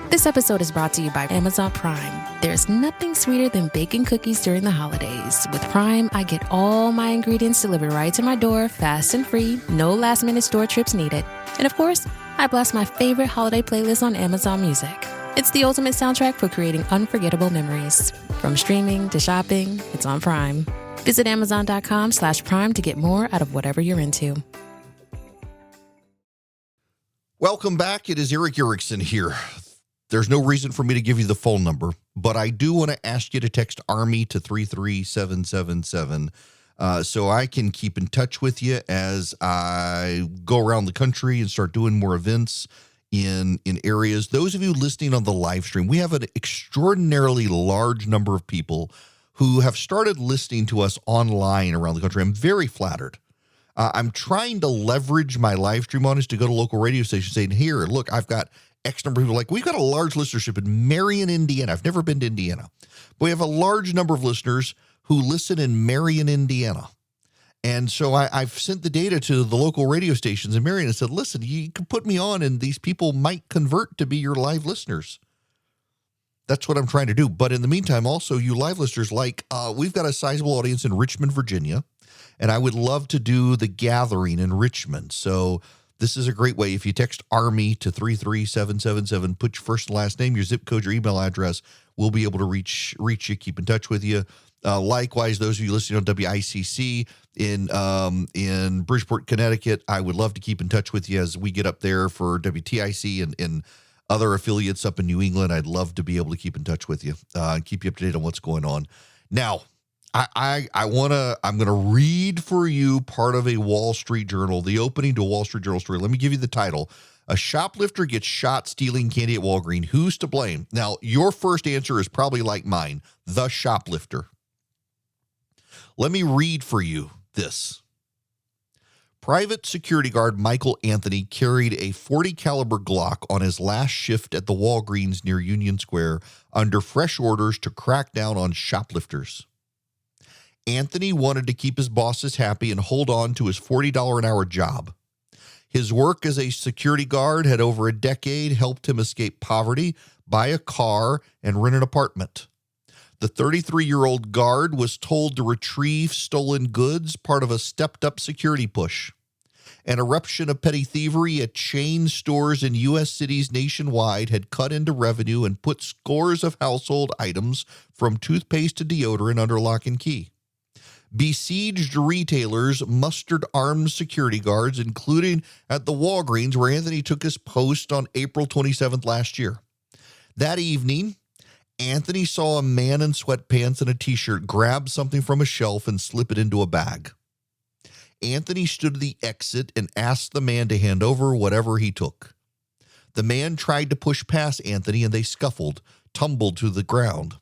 This episode is brought to you by Amazon Prime. There's nothing sweeter than baking cookies during the holidays. With Prime, I get all my ingredients delivered right to my door, fast and free, no last-minute store trips needed. And of course, I blast my favorite holiday playlist on Amazon Music. It's the ultimate soundtrack for creating unforgettable memories. From streaming to shopping, it's on Prime. Visit Amazon.com/Prime to get more out of whatever you're into. Welcome back. It is Eric Erickson here. There's no reason for me to give you the phone number, but I do want to ask you to text ARMY to 33777 so I can keep in touch with you as I go around the country and start doing more events in areas. Those of you listening on the live stream, we have an extraordinarily large number of people who have started listening to us online around the country. I'm very flattered. I'm trying to leverage my live stream on is to go to local radio stations saying, here, look, I've got X number of people. Like, we've got a large listenership in Marion, Indiana. I've never been to Indiana, but we have a large number of listeners who listen in Marion, Indiana. And so I've sent the data to the local radio stations in Marion and said, listen, you can put me on and these people might convert to be your live listeners. That's what I'm trying to do. But in the meantime, also, you live listeners, we've got a sizable audience in Richmond, Virginia, and I would love to do the gathering in Richmond. So this is a great way. If you text ARMY to 33777, put your first and last name, your zip code, your email address, we'll be able to reach you, keep in touch with you. Likewise, those of you listening on WICC in Bridgeport, Connecticut, I would love to keep in touch with you as we get up there for WTIC and other affiliates up in New England. I'd love to be able to keep in touch with you and keep you up to date on what's going on. Now, I'm going to read for you part of a Wall Street Journal, the opening to a Wall Street Journal story. Let me give you the title. A shoplifter gets shot stealing candy at Walgreens. Who's to blame? Now, your first answer is probably like mine, the shoplifter. Let me read for you this. Private security guard Michael Anthony carried a .40 caliber Glock on his last shift at the Walgreens near Union Square under fresh orders to crack down on shoplifters. Anthony wanted to keep his bosses happy and hold on to his $40 an hour job. His work as a security guard had over a decade helped him escape poverty, buy a car, and rent an apartment. The 33-year-old guard was told to retrieve stolen goods, part of a stepped-up security push. An eruption of petty thievery at chain stores in U.S. cities nationwide had cut into revenue and put scores of household items, from toothpaste to deodorant, under lock and key. Besieged retailers mustered armed security guards, including at the Walgreens, where Anthony took his post on April 27th last year. That evening, Anthony saw a man in sweatpants and a t-shirt grab something from a shelf and slip it into a bag. Anthony stood at the exit and asked the man to hand over whatever he took. The man tried to push past Anthony, and they scuffled, tumbled to the ground.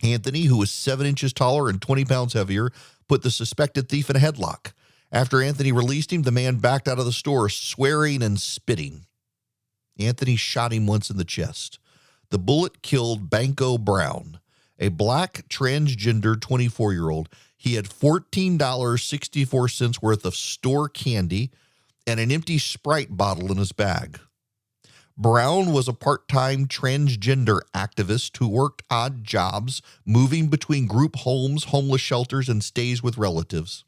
Anthony, who was 7 inches taller and 20 pounds heavier, put the suspected thief in a headlock. After Anthony released him, the man backed out of the store, swearing and spitting. Anthony shot him once in the chest. The bullet killed Banco Brown, a black transgender 24-year-old. He had $14.64 worth of store candy and an empty Sprite bottle in his bag. Brown was a part-time transgender activist who worked odd jobs, moving between group homes, homeless shelters, and stays with relatives.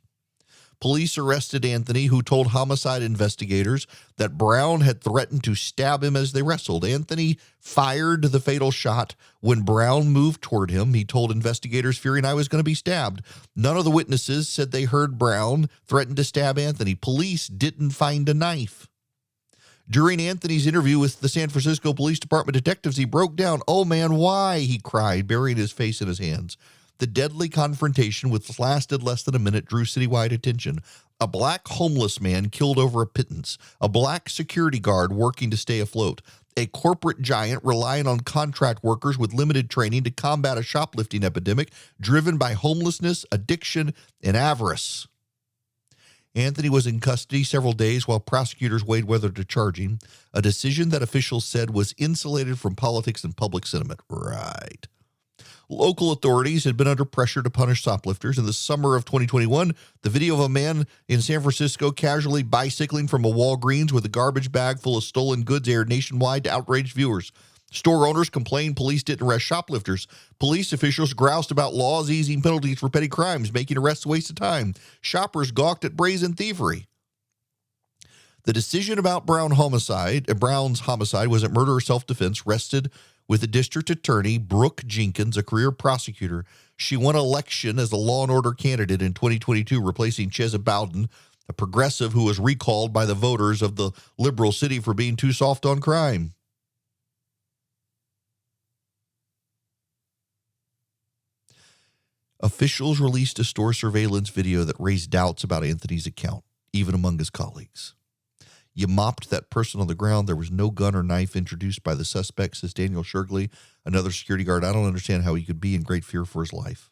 Police arrested Anthony, who told homicide investigators that Brown had threatened to stab him as they wrestled. Anthony fired the fatal shot when Brown moved toward him. He told investigators, fearing I was going to be stabbed. None of the witnesses said they heard Brown threaten to stab Anthony. Police didn't find a knife. During Anthony's interview with the San Francisco Police Department detectives, he broke down. "Oh, man, why?" he cried, burying his face in his hands. The deadly confrontation, which lasted less than a minute, drew citywide attention. A black homeless man killed over a pittance. A black security guard working to stay afloat. A corporate giant relying on contract workers with limited training to combat a shoplifting epidemic driven by homelessness, addiction, and avarice. Anthony was in custody several days while prosecutors weighed whether to charge him, a decision that officials said was insulated from politics and public sentiment. Right. Local authorities had been under pressure to punish shoplifters. In the summer of 2021, the video of a man in San Francisco casually bicycling from a Walgreens with a garbage bag full of stolen goods aired nationwide to outraged viewers. Store owners complained police didn't arrest shoplifters. Police officials groused about laws easing penalties for petty crimes, making arrests a waste of time. Shoppers gawked at brazen thievery. The decision about Brown's homicide was it murder or self-defense rested with the district attorney, Brooke Jenkins, a career prosecutor. She won election as a law and order candidate in 2022, replacing Chesa Bowden, a progressive who was recalled by the voters of the liberal city for being too soft on crime. Officials released a store surveillance video that raised doubts about Anthony's account, even among his colleagues. You mopped that person on the ground. There was no gun or knife introduced by the suspect, says Daniel Shirgley, another security guard. I don't understand how he could be in great fear for his life.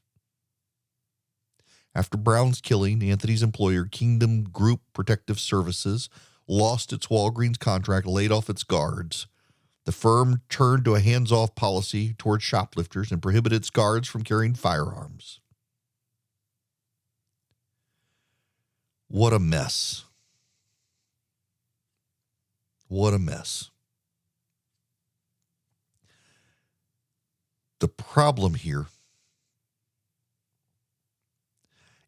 After Brown's killing, Anthony's employer, Kingdom Group Protective Services, lost its Walgreens contract, laid off its guards. The firm turned to a hands-off policy towards shoplifters and prohibited its guards from carrying firearms. What a mess. What a mess. The problem here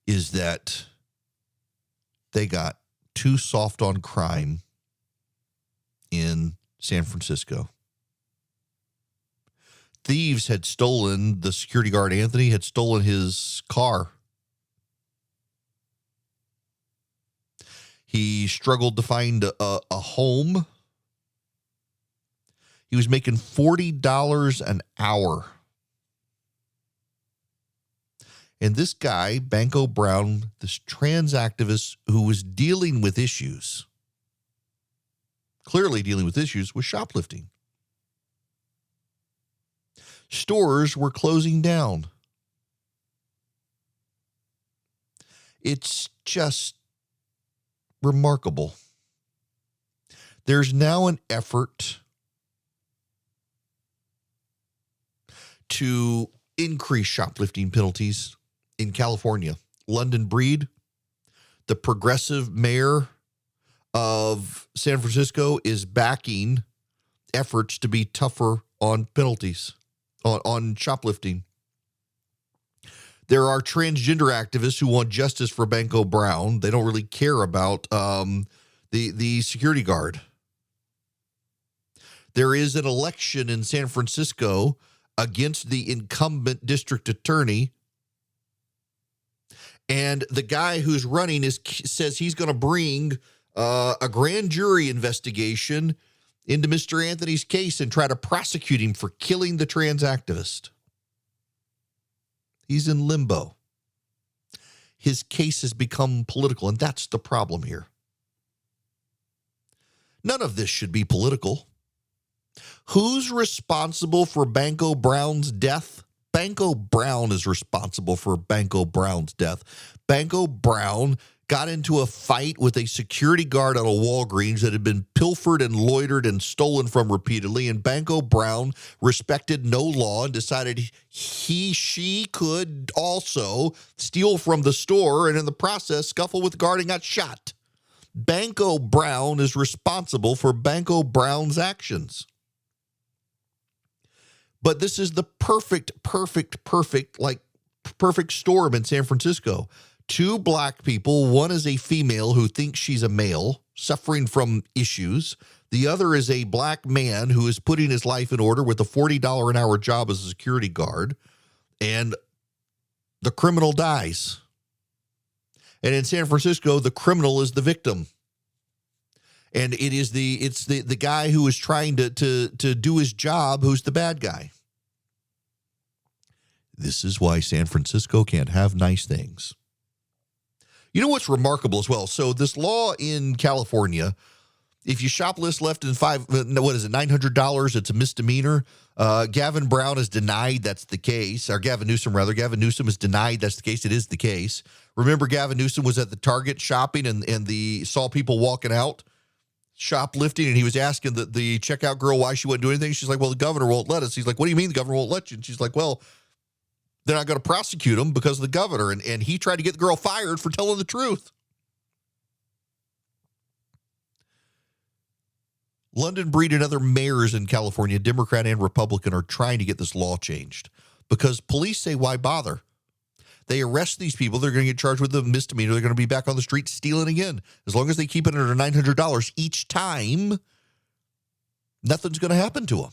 is that they got too soft on crime in San Francisco. Thieves had stolen, the security guard Anthony had stolen his car. He struggled to find a home. He was making $40 an hour. And this guy, Banco Brown, this trans activist who was dealing with issues, clearly dealing with issues, was shoplifting. Stores were closing down. It's just remarkable. There's now an effort to increase shoplifting penalties in California. London Breed, the progressive mayor of San Francisco, is backing efforts to be tougher on penalties, on shoplifting. There are transgender activists who want justice for Banco Brown. They don't really care about the security guard. There is an election in San Francisco against the incumbent district attorney, and the guy who's running says he's going to bring a grand jury investigation into Mr. Anthony's case and try to prosecute him for killing the trans activist. He's in limbo. His case has become political, and that's the problem here. None of this should be political. Who's responsible for Banco Brown's death? Banco Brown is responsible for Banco Brown's death. Banco Brown got into a fight with a security guard at a Walgreens that had been pilfered and loitered and stolen from repeatedly, and Banco Brown respected no law and decided she could also steal from the store, and in the process scuffle with the guard and got shot. Banco Brown is responsible for Banco Brown's actions. But this is the perfect storm in San Francisco. Two black people, one is a female who thinks she's a male, suffering from issues. The other is a black man who is putting his life in order with a $40 an hour job as a security guard, and the criminal dies. And in San Francisco, the criminal is the victim. And it's the guy who is trying to do his job who's the bad guy. This is why San Francisco can't have nice things. You know what's remarkable as well? So this law in California, if you shoplift less than $900, it's a misdemeanor. Gavin Brown has denied that's the case, or Gavin Newsom has denied that's the case. It is the case. Remember, Gavin Newsom was at the Target shopping and saw people walking out shoplifting, and he was asking the checkout girl why she wouldn't do anything. She's like, well, the governor won't let us. He's like, what do you mean the governor won't let you? And she's like, well, they're not going to prosecute him because of the governor. And he tried to get the girl fired for telling the truth. London Breed and other mayors in California, Democrat and Republican, are trying to get this law changed because police say, why bother? They arrest these people. They're going to get charged with a misdemeanor. They're going to be back on the street stealing again. As long as they keep it under $900 each time, nothing's going to happen to them.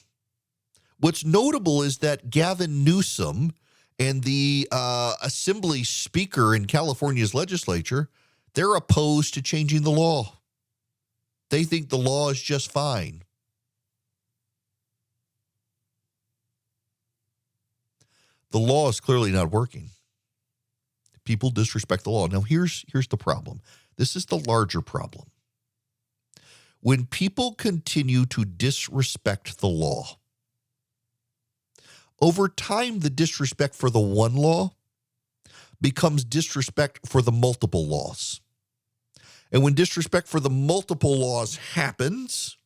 What's notable is that Gavin Newsom and the Assembly Speaker in California's legislature, they're opposed to changing the law. They think the law is just fine. The law is clearly not working. People disrespect the law. Now, here's the problem. This is the larger problem. When people continue to disrespect the law, over time, the disrespect for the one law becomes disrespect for the multiple laws. And when disrespect for the multiple laws happens,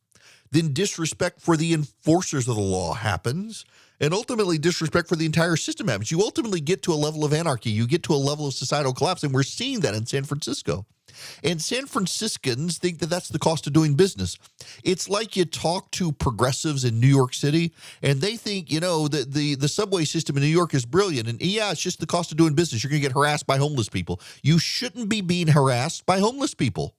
then disrespect for the enforcers of the law happens, and ultimately disrespect for the entire system happens. You ultimately get to a level of anarchy. You get to a level of societal collapse, and we're seeing that in San Francisco. And San Franciscans think that that's the cost of doing business. It's like you talk to progressives in New York City, and they think, that the subway system in New York is brilliant. And yeah, it's just the cost of doing business. You're going to get harassed by homeless people. You shouldn't be being harassed by homeless people.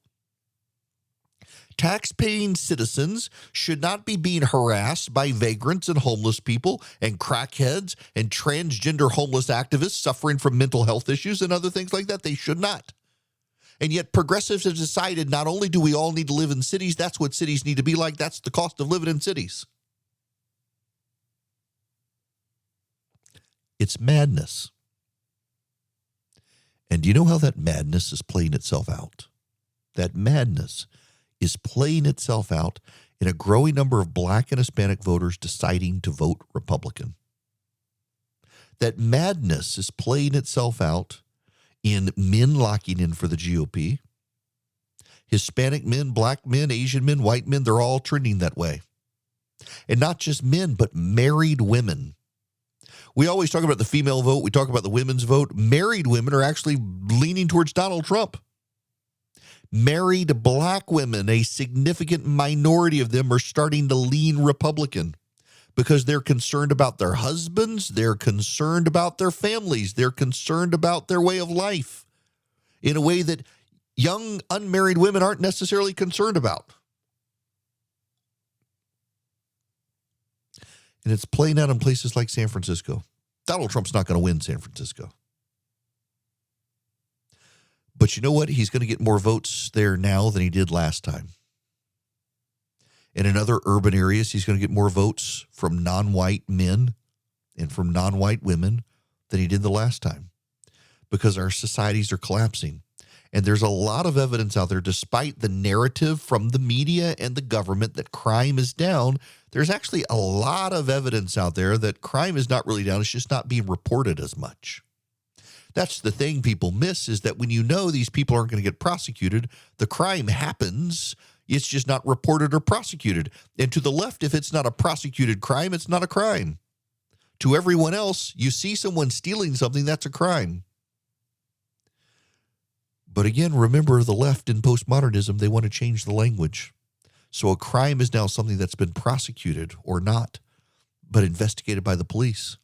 Tax-paying citizens should not be being harassed by vagrants and homeless people and crackheads and transgender homeless activists suffering from mental health issues and other things like that. They should not. And yet progressives have decided not only do we all need to live in cities, that's what cities need to be like. That's the cost of living in cities. It's madness. And do you know how that madness is playing itself out? That madness is playing itself out in a growing number of Black and Hispanic voters deciding to vote Republican. That madness is playing itself out in men locking in for the GOP. Hispanic men, Black men, Asian men, white men, they're all trending that way. And not just men, but married women. We always talk about the female vote. We talk about the women's vote. Married women are actually leaning towards Donald Trump. Married Black women, a significant minority of them, are starting to lean Republican because they're concerned about their husbands, they're concerned about their families, they're concerned about their way of life in a way that young unmarried women aren't necessarily concerned about. And it's playing out in places like San Francisco. Donald Trump's not going to win San Francisco. But you know what? He's going to get more votes there now than he did last time. And in other urban areas, he's going to get more votes from non-white men and from non-white women than he did the last time because our societies are collapsing. And there's a lot of evidence out there, despite the narrative from the media and the government that crime is down, there's actually a lot of evidence out there that crime is not really down. It's just not being reported as much. That's the thing people miss, is that when you know these people aren't going to get prosecuted, the crime happens. It's just not reported or prosecuted. And to the left, if it's not a prosecuted crime, it's not a crime. To everyone else, you see someone stealing something, that's a crime. But again, remember the left in postmodernism, they want to change the language. So a crime is now something that's been prosecuted or not, but investigated by the police.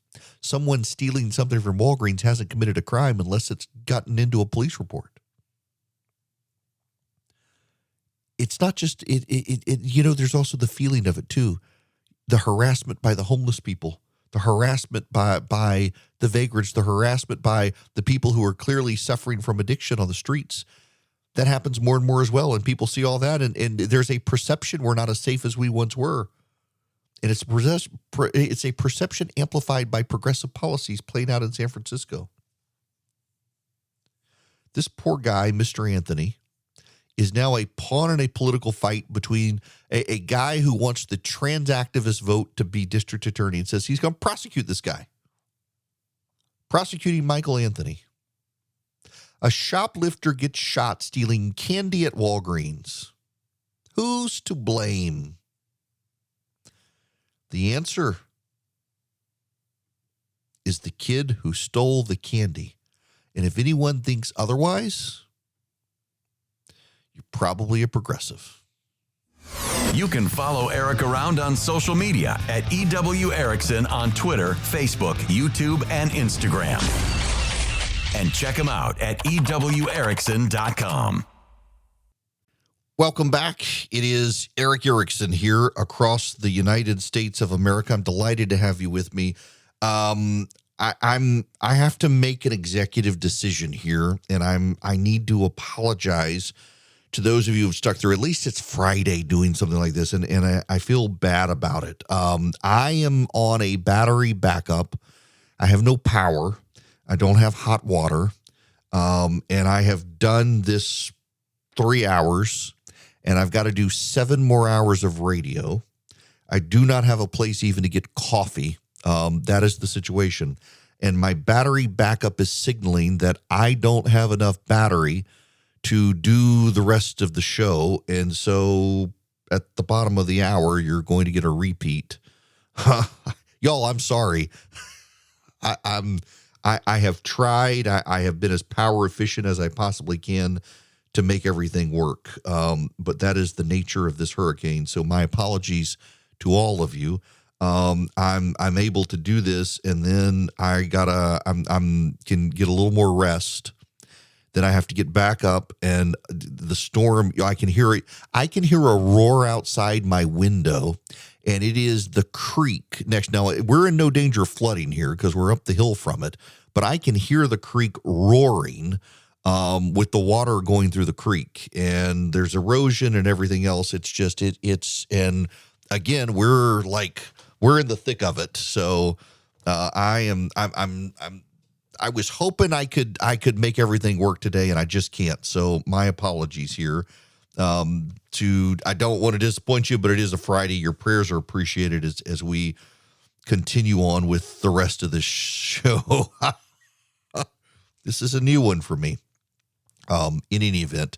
Someone stealing something from Walgreens hasn't committed a crime unless it's gotten into a police report. It's not just, there's also the feeling of it too. The harassment by the homeless people, the harassment by the vagrants, the harassment by the people who are clearly suffering from addiction on the streets. That happens more and more as well. And people see all that. And there's a perception we're not as safe as we once were. And it's a perception amplified by progressive policies played out in San Francisco. This poor guy, Mr. Anthony, is now a pawn in a political fight between a guy who wants the trans activist vote to be district attorney and says he's going to prosecute this guy. Prosecuting Michael Anthony. A shoplifter gets shot stealing candy at Walgreens. Who's to blame? The answer is the kid who stole the candy. And if anyone thinks otherwise, you're probably a progressive. You can follow Eric around on social media at EW Erickson on Twitter, Facebook, YouTube, and Instagram. And check him out at ewerickson.com. Welcome back. It is Eric Erickson here across the United States of America. I'm delighted to have you with me. I have to make an executive decision here, and I need to apologize to those of you who've stuck through. At least it's Friday doing something like this, and I feel bad about it. I am on a battery backup. I have no power. I don't have hot water, and I have done this 3 hours. And I've got to do 7 more hours of radio. I do not have a place even to get coffee. That is the situation. And my battery backup is signaling that I don't have enough battery to do the rest of the show. And so at the bottom of the hour, you're going to get a repeat. Y'all, I'm sorry. I have tried. I have been as power efficient as I possibly can to make everything work. But that is the nature of this hurricane. So my apologies to all of you. I'm able to do this, and then I can get a little more rest. Then I have to get back up, and the storm, I can hear it. I can hear a roar outside my window, and it is the creek next. Now, we're in no danger of flooding here because we're up the hill from it, but I can hear the creek roaring with the water going through the creek, and there's erosion and everything else. It's just, and again, we're in the thick of it. So, I was hoping I could make everything work today, and I just can't. So my apologies here. I don't want to disappoint you, but it is a Friday. Your prayers are appreciated as we continue on with the rest of this show. This is a new one for me. In any event.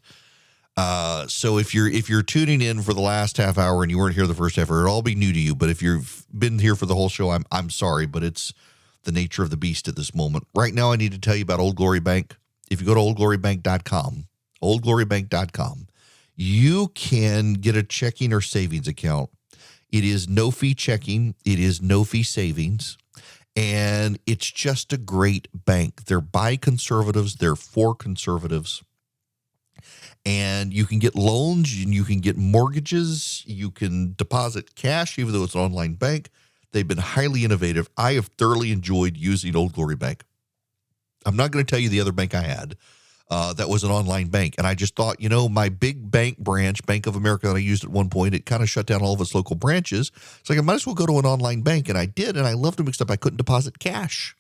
So if you're tuning in for the last half hour and you weren't here the first half hour, it'll all be new to you. But if you've been here for the whole show, I'm sorry, but it's the nature of the beast at this moment. Right now, I need to tell you about Old Glory Bank. If you go to oldglorybank.com, you can get a checking or savings account. It is no fee checking. It is no fee savings. And it's just a great bank. They're by conservatives. They're for conservatives. And you can get loans, and you can get mortgages. You can deposit cash, even though it's an online bank. They've been highly innovative. I have thoroughly enjoyed using Old Glory Bank. I'm not going to tell you the other bank I had that was an online bank. And I just thought, my big bank branch, Bank of America, that I used at one point, it kind of shut down all of its local branches. It's like I might as well go to an online bank. And I did, and I loved them, except I couldn't deposit cash.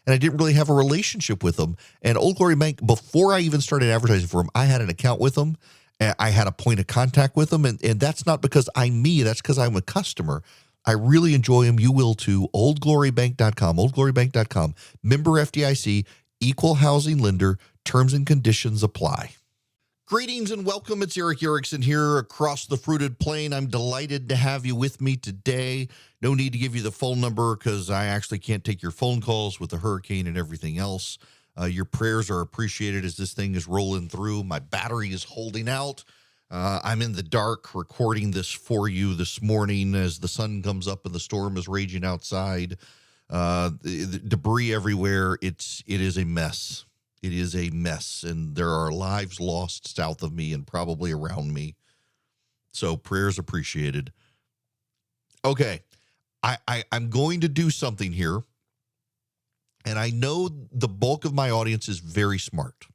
And I didn't really have a relationship with them. And Old Glory Bank, before I even started advertising for them, I had an account with them. I had a point of contact with them. And that's not because I'm me. That's because I'm a customer. I really enjoy them. You will too. Oldglorybank.com, oldglorybank.com. Member FDIC, equal housing lender. Terms and conditions apply. Greetings and welcome. It's Eric Erickson here across the fruited plain. I'm delighted to have you with me today. No need to give you the phone number because I actually can't take your phone calls with the hurricane and everything else. Your prayers are appreciated as this thing is rolling through. My battery is holding out. I'm in the dark recording this for you this morning as the sun comes up and the storm is raging outside. The debris everywhere. It is a mess. It is a mess, and there are lives lost south of me and probably around me. So prayers appreciated. Okay, I'm going to do something here, and I know the bulk of my audience is very smart.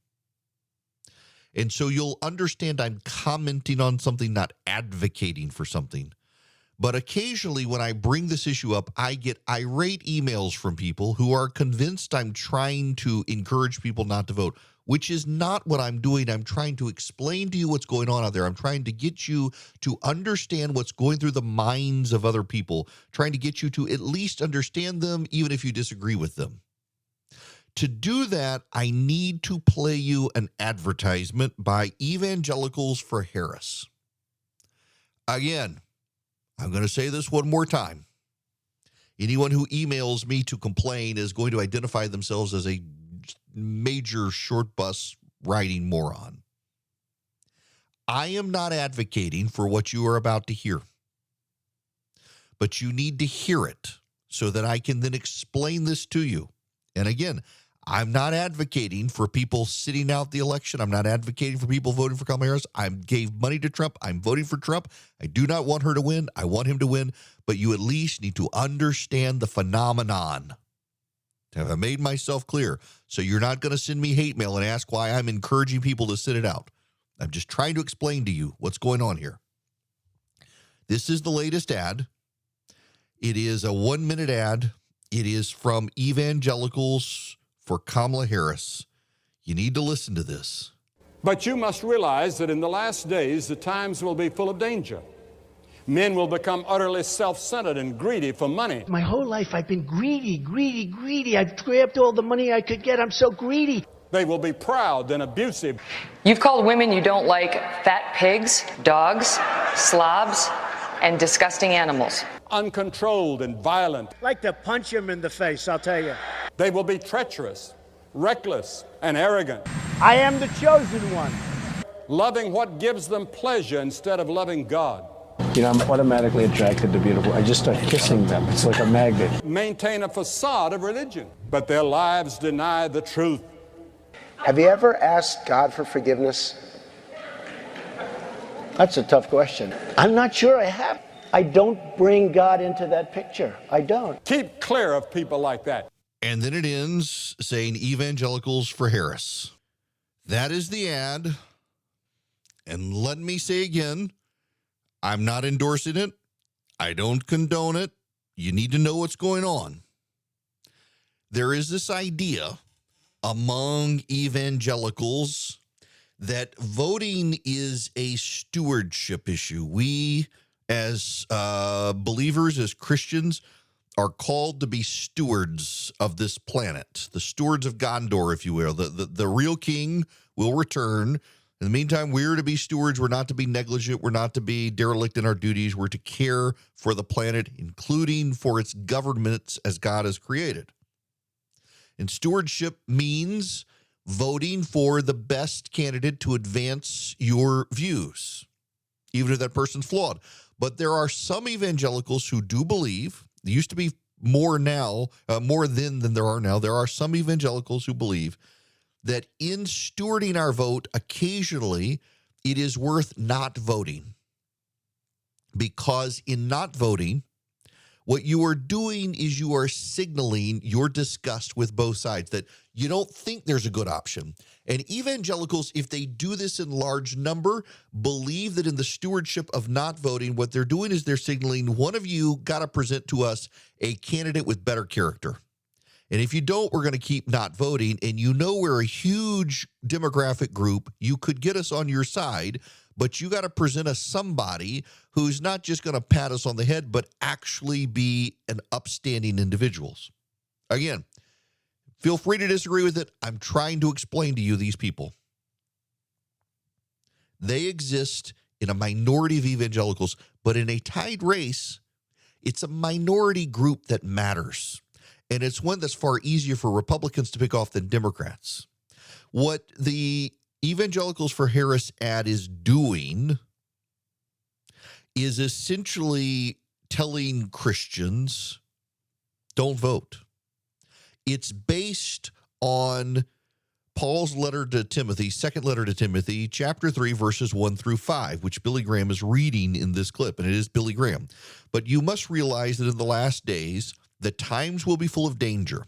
And so you'll understand I'm commenting on something, not advocating for something. But occasionally when I bring this issue up, I get irate emails from people who are convinced I'm trying to encourage people not to vote, which is not what I'm doing. I'm trying to explain to you what's going on out there. I'm trying to get you to understand what's going through the minds of other people, trying to get you to at least understand them, even if you disagree with them. To do that, I need to play you an advertisement by Evangelicals for Harris. Again, I'm going to say this one more time. Anyone who emails me to complain is going to identify themselves as a major short bus riding moron. I am not advocating for what you are about to hear, but you need to hear it so that I can then explain this to you. And again, I'm not advocating for people sitting out the election. I'm not advocating for people voting for Kamala Harris. I gave money to Trump. I'm voting for Trump. I do not want her to win. I want him to win. But you at least need to understand the phenomenon. Have I made myself clear? So you're not going to send me hate mail and ask why I'm encouraging people to sit it out. I'm just trying to explain to you what's going on here. This is the latest ad. It is a 1-minute ad. It is from Evangelicals for Kamala Harris. You need to listen to this. But you must realize that in the last days, the times will be full of danger. Men will become utterly self-centered and greedy for money. My whole life I've been greedy. I've grabbed all the money I could get. I'm so greedy. They will be proud and abusive. You've called women you don't like fat pigs, dogs, slobs, and disgusting animals. Uncontrolled and violent. Like to punch him in the face, I'll tell you. They will be treacherous, reckless, and arrogant. I am the chosen one. Loving what gives them pleasure instead of loving God. You know, I'm automatically attracted to beautiful. I just start kissing them. It's like a magnet. Maintain a facade of religion, but their lives deny the truth. Have you ever asked God for forgiveness? That's a tough question. I'm not sure I have. I don't bring God into that picture. I don't. Keep clear of people like that. And then it ends saying Evangelicals for Harris. That is the ad. And let me say again, I'm not endorsing it. I don't condone it. You need to know what's going on. There is this idea among evangelicals that voting is a stewardship issue. We, as believers, as Christians, are called to be stewards of this planet, the stewards of Gondor, if you will. The real king will return. In the meantime, we're to be stewards. We're not to be negligent. We're not to be derelict in our duties. We're to care for the planet, including for its governments as God has created. And stewardship means voting for the best candidate to advance your views, even if that person's flawed. But there are some evangelicals who do believe, there used to be more now, more then than there are now. There are some evangelicals who believe that in stewarding our vote, occasionally it is worth not voting. Because in not voting, what you are doing is you are signaling your disgust with both sides, that you don't think there's a good option. And evangelicals, if they do this in large number, believe that in the stewardship of not voting, what they're doing is they're signaling one of you got to present to us a candidate with better character. And if you don't, we're going to keep not voting. And you know we're a huge demographic group. You could get us on your side, but you got to present us somebody who's not just going to pat us on the head, but actually be an upstanding individuals. Again, feel free to disagree with it. I'm trying to explain to you these people. They exist in a minority of evangelicals, but in a tied race, it's a minority group that matters. And it's one that's far easier for Republicans to pick off than Democrats. What the Evangelicals for Harris ad is doing is essentially telling Christians, don't vote. It's based on Paul's letter to Timothy, second letter to Timothy, chapter 3, verses 1 through 5, which Billy Graham is reading in this clip, and it is Billy Graham. But you must realize that in the last days, the times will be full of danger.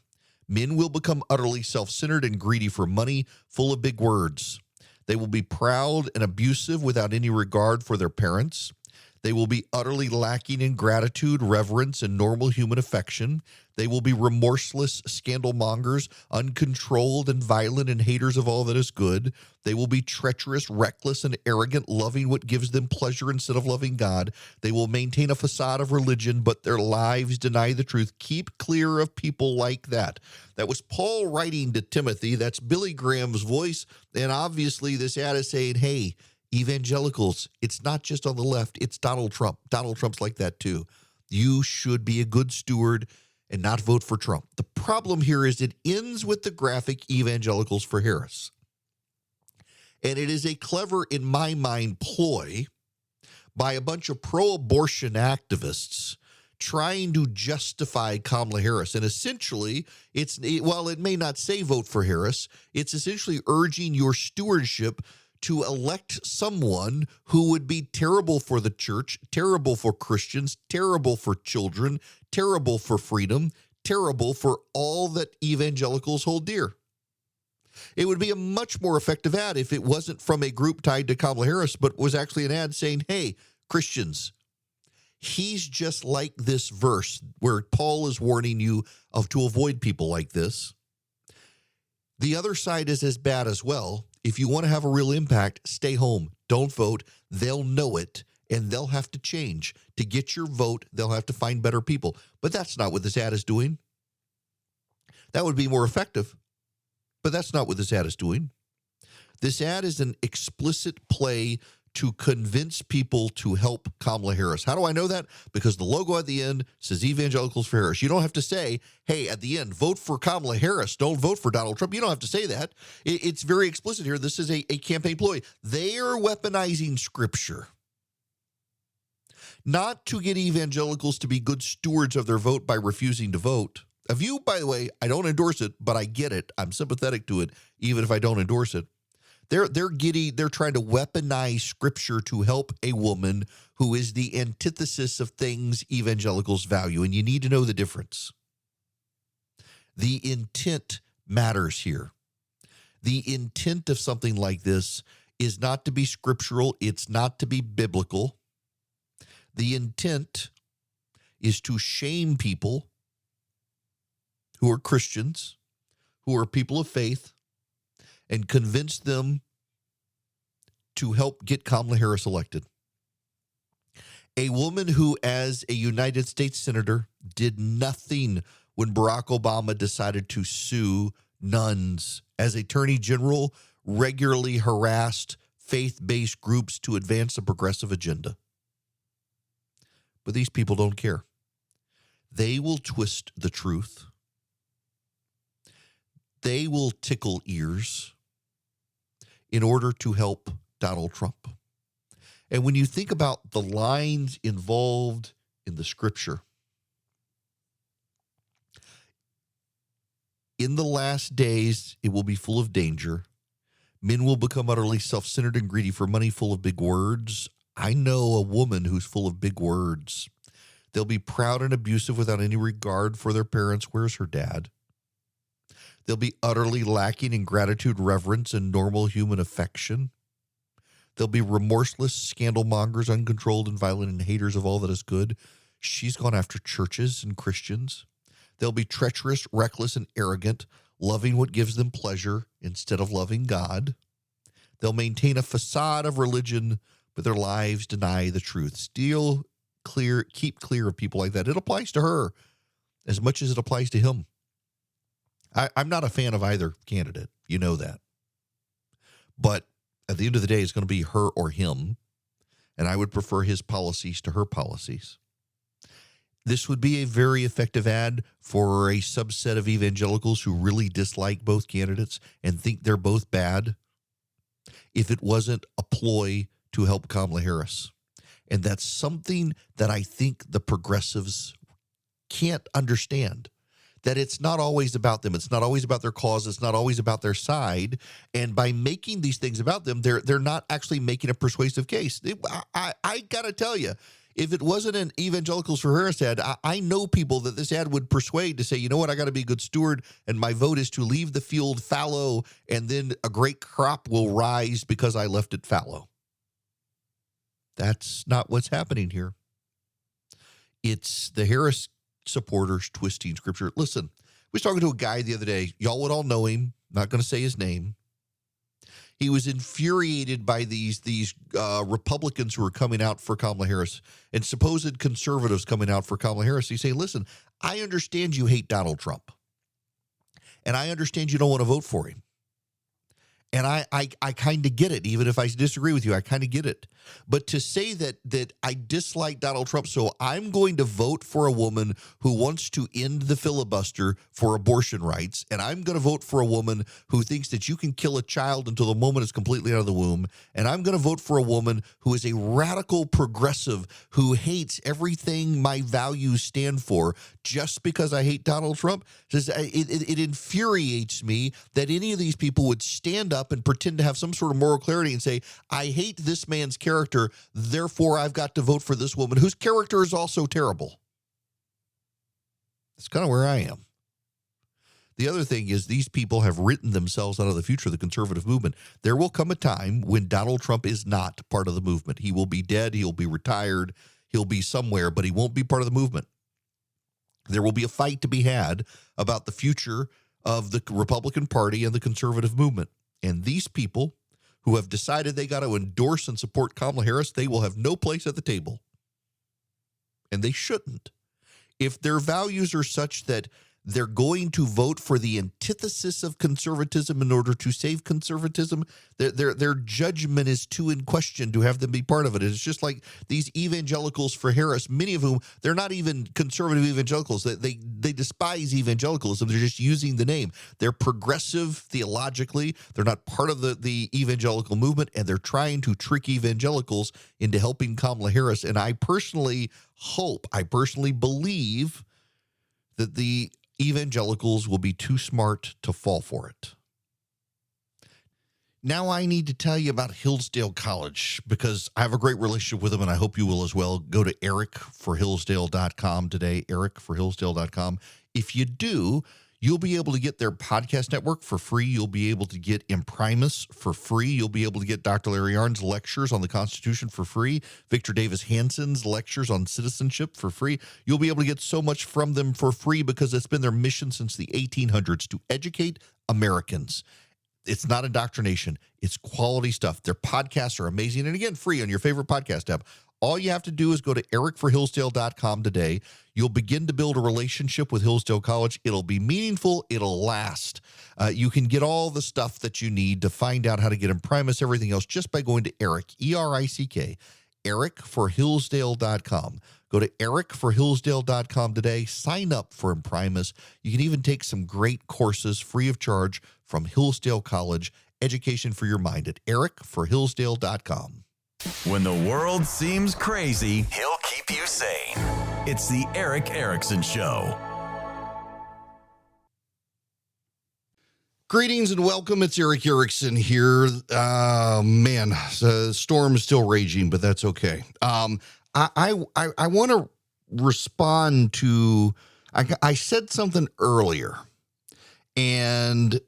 Men will become utterly self-centered and greedy for money, full of big words. They will be proud and abusive without any regard for their parents. They will be utterly lacking in gratitude, reverence, and normal human affection. They will be remorseless scandalmongers, uncontrolled and violent and haters of all that is good. They will be treacherous, reckless, and arrogant, loving what gives them pleasure instead of loving God. They will maintain a facade of religion, but their lives deny the truth. Keep clear of people like that. That was Paul writing to Timothy. That's Billy Graham's voice. And obviously this ad is saying, hey, evangelicals, it's not just on the left, it's Donald Trump. Donald Trump's like that too. You should be a good steward and not vote for Trump. The problem here is it ends with the graphic Evangelicals for Harris. And it is a clever, in my mind, ploy by a bunch of pro-abortion activists trying to justify Kamala Harris. And essentially, while it may not say vote for Harris, it's essentially urging your stewardship to elect someone who would be terrible for the church, terrible for Christians, terrible for children, terrible for freedom, terrible for all that evangelicals hold dear. It would be a much more effective ad if it wasn't from a group tied to Kamala Harris, but was actually an ad saying, hey, Christians, he's just like this verse where Paul is warning you to avoid people like this. The other side is as bad as well. If you want to have a real impact, stay home. Don't vote. They'll know it, and they'll have to change. To get your vote, they'll have to find better people. But that's not what this ad is doing. That would be more effective. But that's not what this ad is doing. This ad is an explicit play to convince people to help Kamala Harris. How do I know that? Because the logo at the end says Evangelicals for Harris. You don't have to say, hey, at the end, vote for Kamala Harris. Don't vote for Donald Trump. You don't have to say that. It's very explicit here. This is a campaign ploy. They are weaponizing Scripture, not to get evangelicals to be good stewards of their vote by refusing to vote. A view, by the way, I don't endorse it, but I get it. I'm sympathetic to it, even if I don't endorse it. They're trying to weaponize Scripture to help a woman who is the antithesis of things evangelicals value, and you need to know the difference. The intent matters here. The intent of something like this is not to be scriptural. It's not to be biblical. The intent is to shame people who are Christians, who are people of faith, and convince them to help get Kamala Harris elected. A woman who, as a United States Senator, did nothing when Barack Obama decided to sue nuns. As Attorney General, regularly harassed faith-based groups to advance a progressive agenda. But these people don't care. They will twist the truth. They will tickle ears in order to help Donald Trump. And when you think about the lines involved in the Scripture, in the last days, it will be full of danger. Men will become utterly self-centered and greedy for money, full of big words. I know a woman who's full of big words. They'll be proud and abusive without any regard for their parents. Where's her dad? They'll be utterly lacking in gratitude, reverence, and normal human affection. They'll be remorseless, scandal-mongers, uncontrolled and violent, and haters of all that is good. She's gone after churches and Christians. They'll be treacherous, reckless, and arrogant, loving what gives them pleasure instead of loving God. They'll maintain a facade of religion, but their lives deny the truth. Keep clear of people like that. It applies to her as much as it applies to him. I'm not a fan of either candidate. You know that. But at the end of the day, it's going to be her or him. And I would prefer his policies to her policies. This would be a very effective ad for a subset of evangelicals who really dislike both candidates and think they're both bad, if it wasn't a ploy to help Kamala Harris. And that's something that I think the progressives can't understand. That it's not always about them. It's not always about their cause. It's not always about their side. And by making these things about them, they're not actually making a persuasive case. I got to tell you, if it wasn't an Evangelicals for Harris ad, I know people that this ad would persuade to say, you know what, I got to be a good steward, and my vote is to leave the field fallow, and then a great crop will rise because I left it fallow. That's not what's happening here. It's the Harris supporters twisting Scripture. Listen, I was talking to a guy the other day. Y'all would all know him. Not going to say his name. He was infuriated by these Republicans who are coming out for Kamala Harris and supposed conservatives coming out for Kamala Harris. He's saying, listen, I understand you hate Donald Trump. And I understand you don't want to vote for him. And I kind of get it. Even if I disagree with you, I kind of get it. But to say that I dislike Donald Trump, so I'm going to vote for a woman who wants to end the filibuster for abortion rights, and I'm going to vote for a woman who thinks that you can kill a child until the moment is completely out of the womb, and I'm going to vote for a woman who is a radical progressive who hates everything my values stand for just because I hate Donald Trump. It infuriates me that any of these people would stand up and pretend to have some sort of moral clarity and say, I hate this man's character, therefore I've got to vote for this woman whose character is also terrible. That's kind of where I am. The other thing is these people have written themselves out of the future of the conservative movement. There will come a time when Donald Trump is not part of the movement. He will be dead. He'll be retired. He'll be somewhere, but he won't be part of the movement. There will be a fight to be had about the future of the Republican Party and the conservative movement. And these people who have decided they got to endorse and support Kamala Harris, they will have no place at the table. And they shouldn't. If their values are such that they're going to vote for the antithesis of conservatism in order to save conservatism, their judgment is too in question to have them be part of it. It's just like these evangelicals for Harris, many of whom, they're not even conservative evangelicals. They despise evangelicalism. They're just using the name. They're progressive theologically. They're not part of the evangelical movement, and they're trying to trick evangelicals into helping Kamala Harris. And I personally believe that the evangelicals will be too smart to fall for it. Now I need to tell you about Hillsdale College because I have a great relationship with them, and I hope you will as well. Go to ericforhillsdale.com today, ericforhillsdale.com. If you do, you'll be able to get their podcast network for free. You'll be able to get Imprimus for free. You'll be able to get Dr. Larry Arnn's lectures on the Constitution for free. Victor Davis Hanson's lectures on citizenship for free. You'll be able to get so much from them for free because it's been their mission since the 1800s to educate Americans. It's not indoctrination. It's quality stuff. Their podcasts are amazing. And again, free on your favorite podcast app. All you have to do is go to ericforhillsdale.com today. You'll begin to build a relationship with Hillsdale College. It'll be meaningful. It'll last. You can get all the stuff that you need to find out how to get Imprimus, everything else, just by going to Eric, E-R-I-C-K, ericforhillsdale.com. Go to ericforhillsdale.com today. Sign up for Imprimus. You can even take some great courses free of charge from Hillsdale College. Education for your mind at ericforhillsdale.com. When the world seems crazy, he'll keep you sane. It's the Eric Erickson Show. Greetings and welcome. It's Eric Erickson here. Man, the storm is still raging, but that's okay. I want to respond to, I said something earlier, and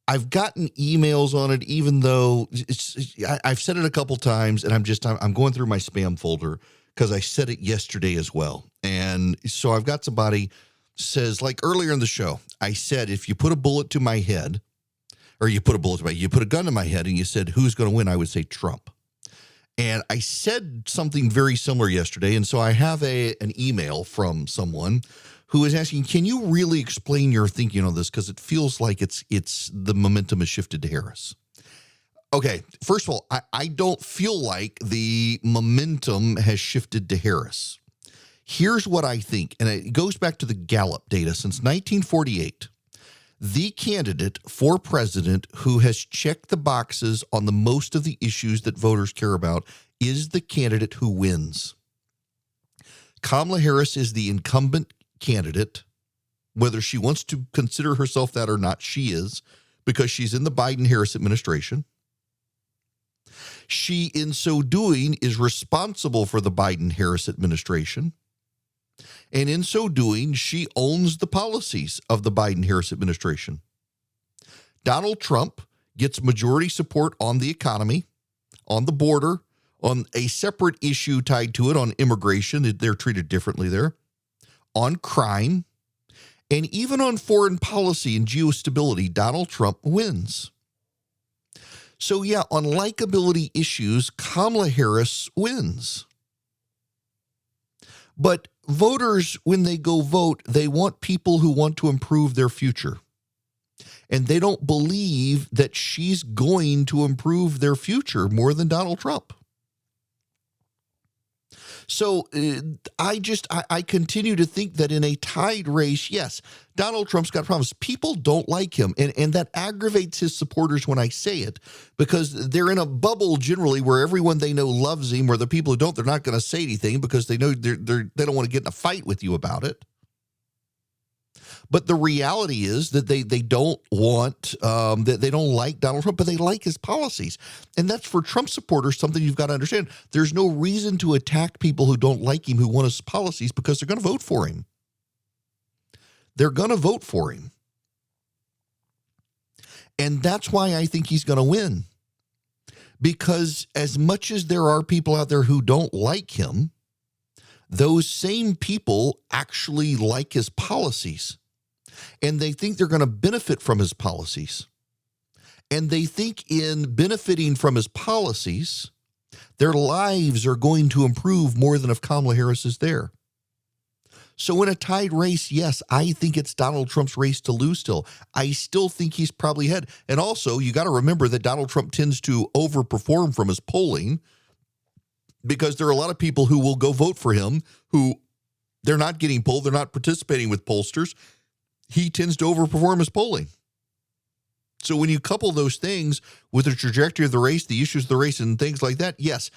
I've gotten emails on it, even though I've said it a couple times, and I'm going through my spam folder because I said it yesterday as well. And so I've got somebody says, like earlier in the show, I said, if you put a bullet to my head, or you put a gun to my head and you said, who's going to win? I would say Trump. And I said something very similar yesterday. And so I have an email from someone who is asking, can you really explain your thinking on this? Because it feels like it's the momentum has shifted to Harris. Okay, first of all, I don't feel like the momentum has shifted to Harris. Here's what I think, and it goes back to the Gallup data. Since 1948, the candidate for president who has checked the boxes on the most of the issues that voters care about is the candidate who wins. Kamala Harris is the incumbent candidate. Whether she wants to consider herself that or not, she is, because she's in the Biden-Harris administration. She, in so doing, is responsible for the Biden-Harris administration. And in so doing, she owns the policies of the Biden-Harris administration. Donald Trump gets majority support on the economy, on the border, on a separate issue tied to it, on immigration. They're treated differently there. On crime, and even on foreign policy and geostability, Donald Trump wins. So yeah, on likability issues, Kamala Harris wins. But voters, when they go vote, they want people who want to improve their future. And they don't believe that she's going to improve their future more than Donald Trump. So I continue to think that in a tied race, yes, Donald Trump's got problems. People don't like him, and that aggravates his supporters when I say it, because they're in a bubble generally where everyone they know loves him, where the people who don't, they're not going to say anything because they know they don't want to get in a fight with you about it. But the reality is that they don't want, that they don't like Donald Trump, but they like his policies. And that's, for Trump supporters, something you've got to understand. There's no reason to attack people who don't like him, who want his policies, because they're going to vote for him. They're going to vote for him. And that's why I think he's going to win. Because as much as there are people out there who don't like him, those same people actually like his policies. And they think they're going to benefit from his policies. And they think in benefiting from his policies, their lives are going to improve more than if Kamala Harris is there. So in a tied race, yes, I think it's Donald Trump's race to lose still. I still think he's probably ahead. And also, you got to remember that Donald Trump tends to overperform from his polling, because there are a lot of people who will go vote for him who they're not getting polled. They're not participating with pollsters. He tends to overperform his polling. So when you couple those things with the trajectory of the race, the issues of the race, and things like that, yes,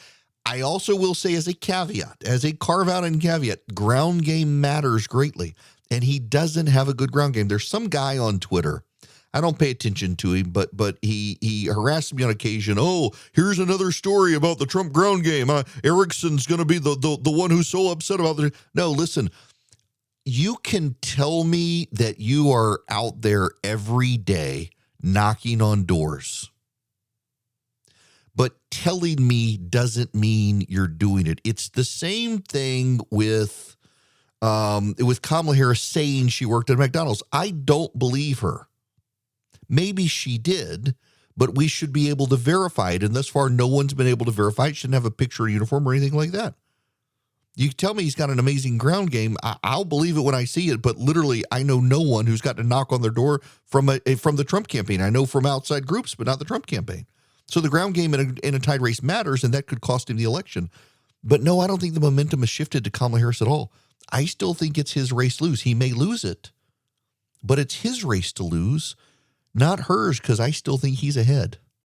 I also will say as a caveat, as a carve out and caveat, ground game matters greatly. And he doesn't have a good ground game. There's some guy on Twitter, I don't pay attention to him, but he harasses me on occasion. Oh, here's another story about the Trump ground game. Erickson's going to be the one who's so upset about it. No, listen, you can tell me that you are out there every day knocking on doors, but telling me doesn't mean you're doing it. It's the same thing with Kamala Harris saying she worked at McDonald's. I don't believe her. Maybe she did, but we should be able to verify it. And thus far, no one's been able to verify it. Shouldn't have a picture or uniform or anything like that. You tell me he's got an amazing ground game, I'll believe it when I see it. But literally, I know no one who's got to knock on their door from the Trump campaign. I know from outside groups, but not the Trump campaign. So the ground game in a tied race matters, and that could cost him the election. But no, I don't think the momentum has shifted to Kamala Harris at all. I still think it's his race to lose. He may lose it, but it's his race to lose, not hers, because I still think he's ahead.